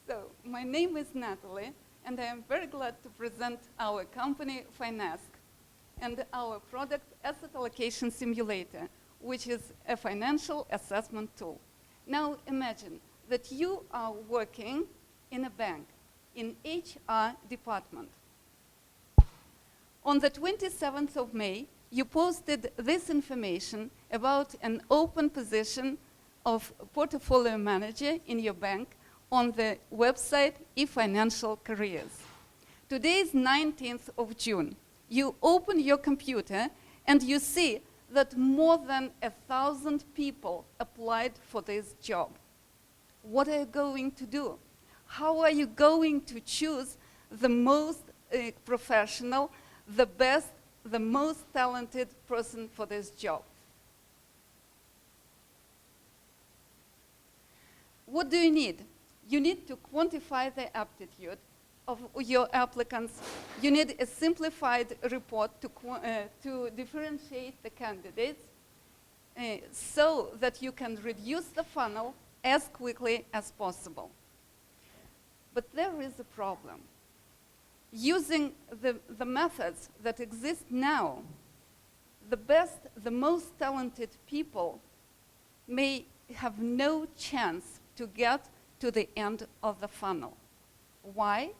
So, my name is Natalie, and I am very glad to present our company, Finask, and our product, Asset Allocation Simulator, which is a financial assessment tool. Now, imagine that you are working in a bank, in HR department. On the 27th of May, you posted this information about an open position of portfolio manager in your bank on the website eFinancial Careers. Today is 19th of June. You open your computer and you see that more than 1,000 people applied for this job. What are you going to do? How are you going to choose the most professional, the best, the most talented person for this job? What do you need? You need to quantify the aptitude of your applicants. You need a simplified report to differentiate the candidates so that you can reduce the funnel as quickly as possible. But there is a problem. Using the methods that exist now, the best, the most talented people may have no chance to get to the end of the funnel. Why?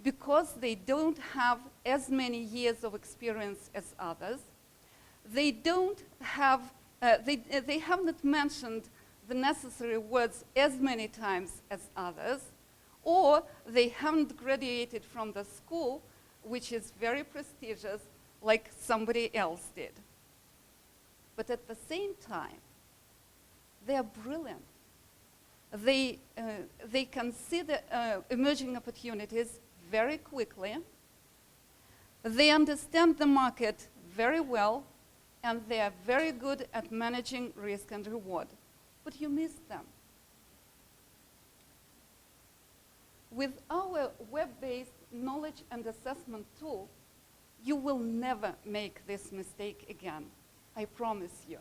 Because they don't have as many years of experience as others. They don't have, they have not mentioned the necessary words as many times as others, or they haven't graduated from the school, which is very prestigious, like somebody else did. But at the same time, they are brilliant. They can see the emerging opportunities very quickly. They understand the market very well, and they are very good at managing risk and reward. But you missed them. With our web-based knowledge and assessment tool, you will never make this mistake again. I promise you.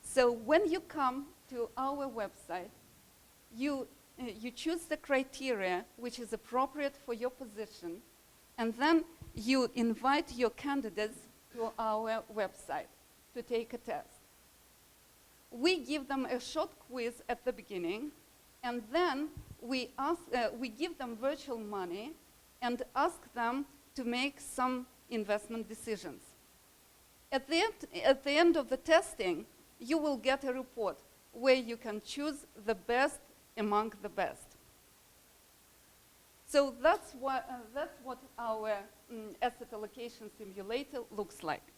So when you come to our website, you choose the criteria which is appropriate for your position, and then you invite your candidates to our website to take a test. We give them a short quiz at the beginning, and then we give them virtual money and ask them to make some investment decisions. At the end of the testing, you will get a report where you can choose the best among the best. So that's what our asset allocation simulator looks like.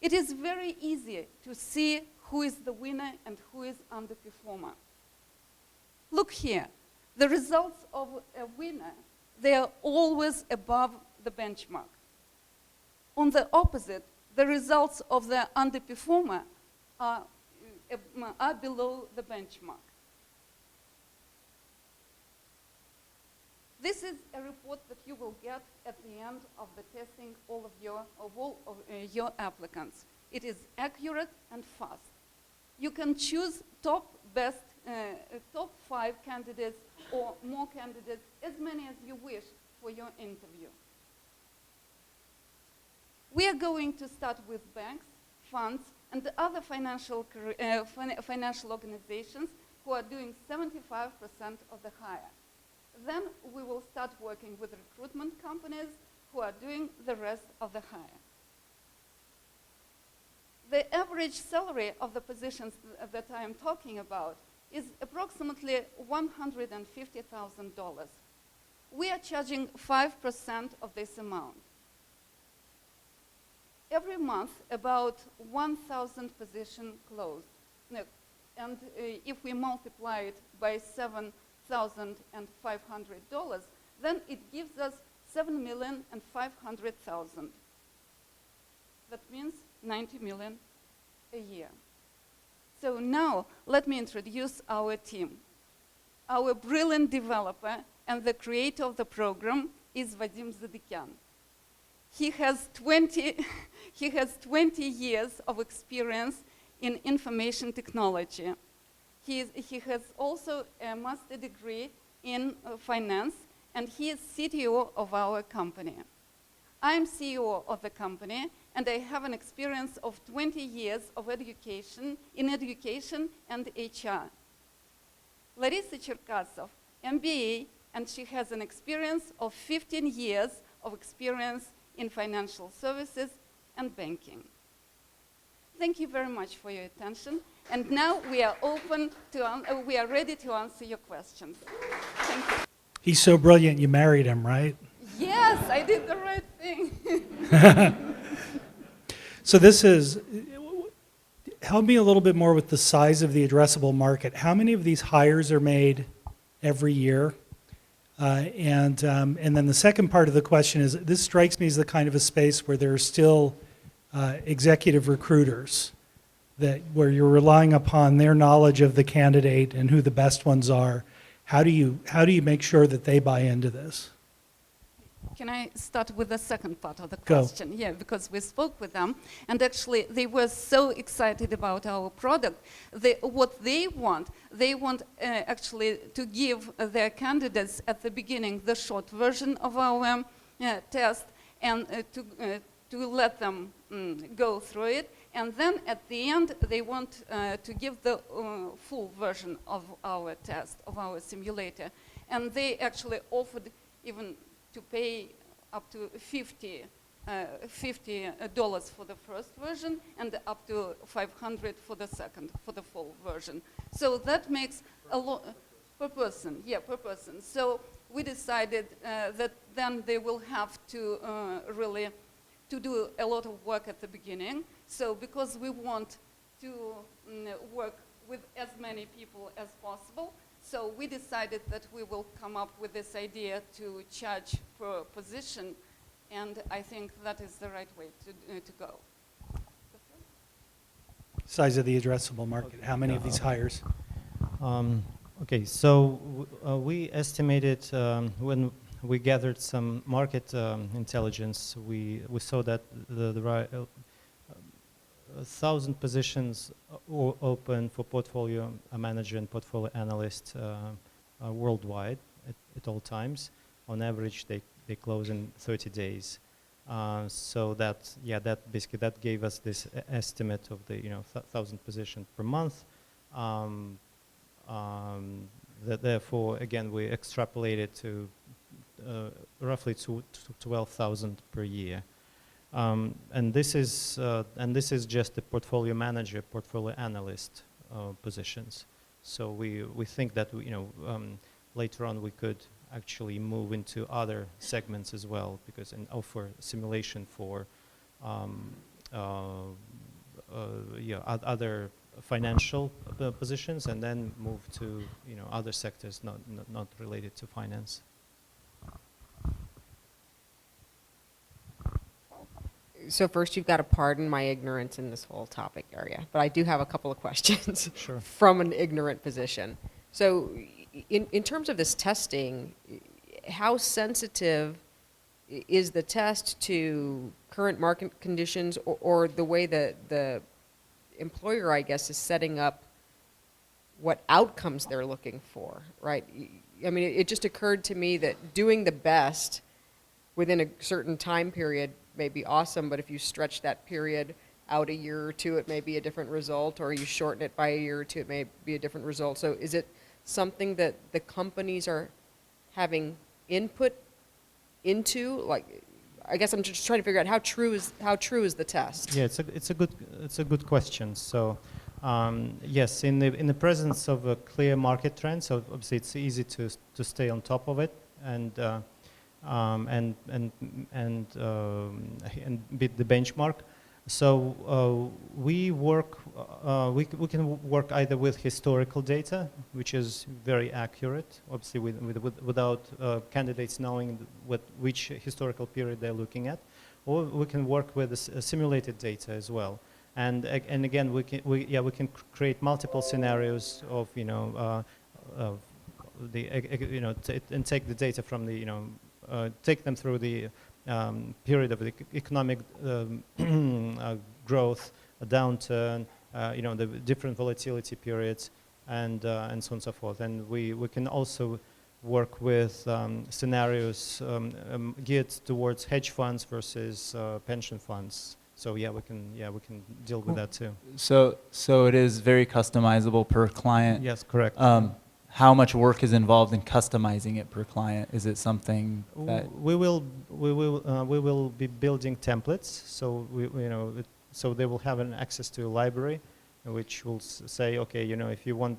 It is very easy to see who is the winner and who is underperformer. Look here, the results of a winner, they are always above the benchmark. On the opposite, the results of the underperformer are below the benchmark. This is a report that you will get at the end of the testing all of your applicants. It is accurate and fast. You can choose top 5 candidates or more candidates, as many as you wish for your interview. We are going to start with banks, funds, and other financial organizations who are doing 75% of the hire. Then we will start working with recruitment companies who are doing the rest of the hire. The average salary of the positions that I am talking about is approximately $150,000. We are charging 5% of this amount. Every month, about 1,000 positions closed. And if we multiply it by $7,500, then it gives us $7,500,000. That means $90 million a year. So now, let me introduce our team. Our brilliant developer and the creator of the program is Vadim Zadikyan. He has 20 years of experience in information technology. He has also a master degree in finance, and he is CTO of our company. I'm CEO of the company, and I have an experience of 20 years of education and HR. Larissa Cherkasov, MBA, and she has an experience of 15 years of experience in financial services and banking. Thank you very much for your attention. And now we are we are ready to answer your questions. Thank you. He's so brilliant, you married him, right? Yes, I did the right thing. So this is, help me a little bit more with the size of the addressable market. How many of these hires are made every year? And then the second part of the question is, this strikes me as the kind of a space where there are still executive recruiters, where you're relying upon their knowledge of the candidate and who the best ones are. How do you make sure that they buy into this? Can I start with the second part of the Go. question? Yeah, because we spoke with them, and actually they were so excited about our product. What they want actually to give their candidates at the beginning the short version of our test, and to let them go through it. And then at the end, they want to give the full version of our test, of our simulator. And they actually offered even to pay up to $50 for the first version and up to $500 for the second, for the full version. So that makes a lot per person. Yeah, per person. So we decided that then they will have to really to do a lot of work at the beginning. So because we want to work with as many people as possible, so we decided that we will come up with this idea to charge per position, and I think that is the right way to go. Size of the addressable market, how many of these hires? Okay, so we estimated when we gathered some market intelligence, we saw that the 1,000 positions open for portfolio manager and portfolio analyst worldwide at all times. On average, they close in 30 days. So that basically that gave us this estimate of the 1,000 positions per month. Therefore, again, we extrapolated to roughly 12,000 per year. And this is just the portfolio manager, portfolio analyst positions. So we think that later on we could actually move into other segments as well, because and offer simulation for other financial positions, and then move to other sectors not related to finance. So first, you've got to pardon my ignorance in this whole topic area, but I do have a couple of questions Sure. from an ignorant position. So in terms of this testing, how sensitive is the test to current market conditions, or the way that the employer, I guess, is setting up what outcomes they're looking for, right? I mean, it just occurred to me that doing the best within a certain time period may be awesome, but if you stretch that period out a year or two, it may be a different result, or you shorten it by a year or two, it may be a different result. So is it something that the companies are having input into? Like, I guess I'm just trying to figure out how true is the test? Yeah, it's a good question. So yes, in the presence of a clear market trend, so obviously it's easy to stay on top of it and beat the benchmark. So we can work either with historical data, which is very accurate, obviously without candidates knowing which historical period they're looking at, or we can work with simulated data as well. And again, we can create multiple scenarios of and take the data from the take them through the period of the economic growth, a downturn, the different volatility periods, and so on and so forth. And we can also work with scenarios geared towards hedge funds versus pension funds. So yeah, we can deal with that too. So it is very customizable per client. Yes, correct. How much work is involved in customizing it per client? Is it something that We will be building templates, so so they will have an access to a library, which will say, okay, if you want,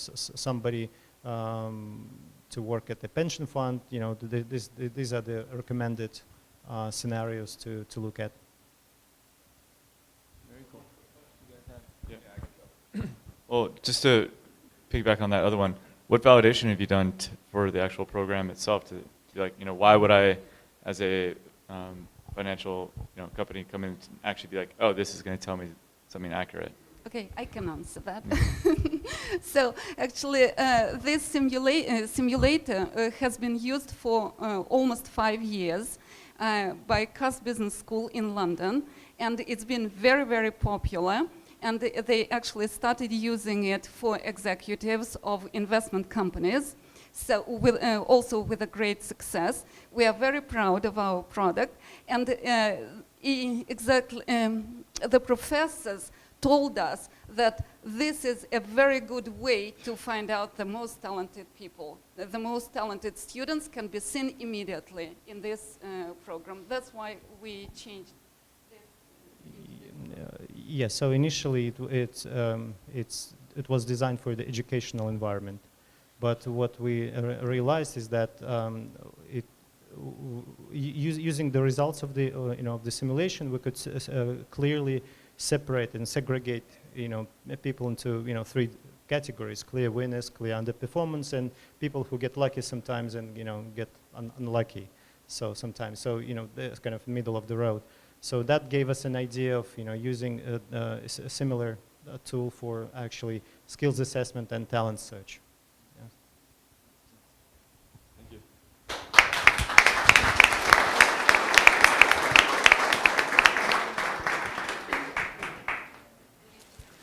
somebody to work at the pension fund, these are the recommended scenarios to look at. Very cool. Well, just to piggyback on that other one, what validation have you done for the actual program itself to like, why would I, as a financial company, come in and actually be like, oh, this is going to tell me something accurate? Okay, I can answer that. So actually, this simulator has been used for almost 5 years by Cass Business School in London, and it's been very, very popular. And they actually started using it for executives of investment companies. So also with a great success. We are very proud of our product. And the professors told us that this is a very good way to find out the most talented people. The most talented students can be seen immediately in this program. That's why we changed. Yes, so initially it was designed for the educational environment, but what we realized is that using the results of the of the simulation, we could clearly separate and segregate people into 3 categories: clear winners, clear underperformance, and people who get lucky sometimes and get unlucky. So sometimes, there's kind of middle of the road. So that gave us an idea of using a similar tool for actually skills assessment and talent search.